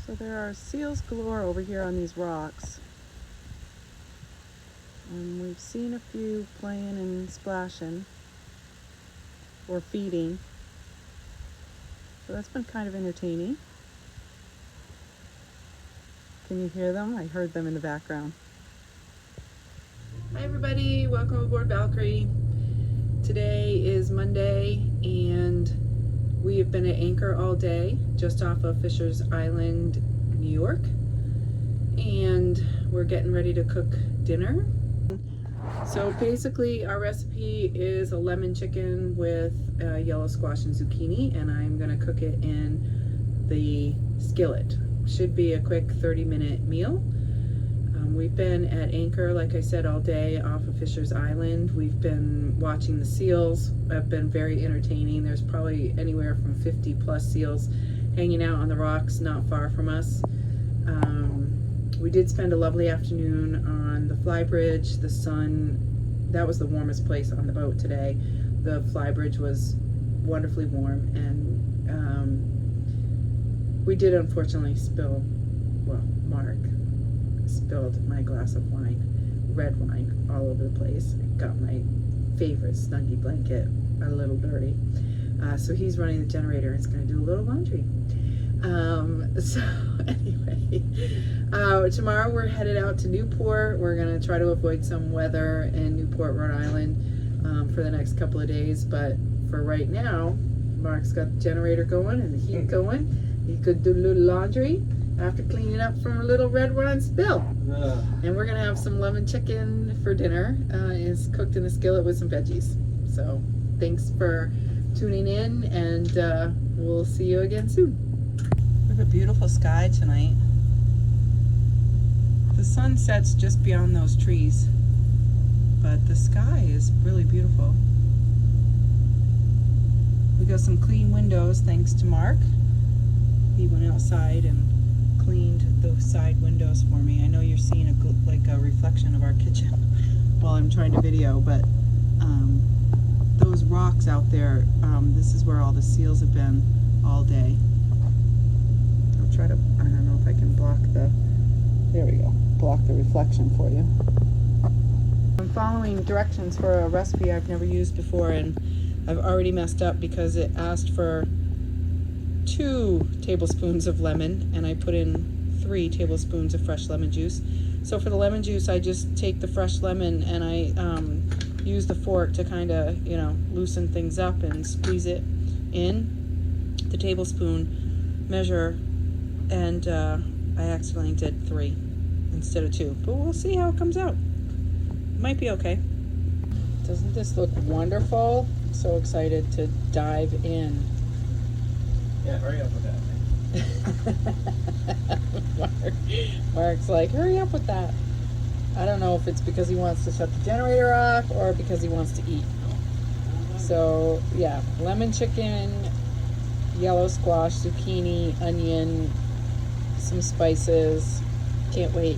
So there are seals galore over here on these rocks. And we've seen a few playing and splashing or feeding. So that's been kind of entertaining. Can you hear them? I heard them in the background. Hi everybody, welcome aboard Valkyrie. Today is Monday and we have been at anchor all day just off of Fisher's Island, New York. And we're getting ready to cook dinner. So basically our recipe is a lemon chicken with yellow squash and zucchini, and I'm gonna cook it in the skillet. Should be a quick 30-minute meal. We've been at anchor, like I said, all day off of Fisher's Island. We've been watching the seals. Have been very entertaining. There's probably anywhere from 50 plus seals hanging out on the rocks not far from us. We did spend a lovely afternoon on the fly bridge. The sun, that was the warmest place on the boat today. The fly bridge was wonderfully warm, and we did unfortunately spill, well, Mark spilled my glass of wine, red wine, all over the place. It got my favorite Snuggie blanket a little dirty. So he's running the generator and it's gonna do a little laundry. So anyway, tomorrow we're headed out to Newport. We're gonna try to avoid some weather in Newport, Rhode Island for the next couple of days. But for right now, Mark's got the generator going and the heat going. He could do a little laundry after cleaning up from a little red wine spill. And we're gonna have some lemon chicken for dinner. It's cooked in the skillet with some veggies. So thanks for tuning in, and we'll see you again soon. We have a beautiful sky tonight. The sun sets just beyond those trees, but the sky is really beautiful. We got some clean windows thanks to Mark. He went outside and cleaned those side windows for me. I know you're seeing a reflection of our kitchen while I'm trying to video, but those rocks out there, this is where all the seals have been all day. I'll try to, I don't know if I can block the, there we go, block the reflection for you. I'm following directions for a recipe I've never used before, and I've already messed up because it asked for 2 tablespoons of lemon and I put in 3 tablespoons of fresh lemon juice. So for the lemon juice, I just take the fresh lemon and I use the fork to kind of, loosen things up and squeeze it in the tablespoon measure, and I accidentally did 3 instead of 2, but we'll see how it comes out. Might be okay. Doesn't this look wonderful? I'm so excited to dive in. Yeah, hurry up with that. Mark's like, hurry up with that. I don't know if it's because he wants to shut the generator off or because he wants to eat. So yeah, lemon chicken, yellow squash, zucchini, onion, some spices. Can't wait.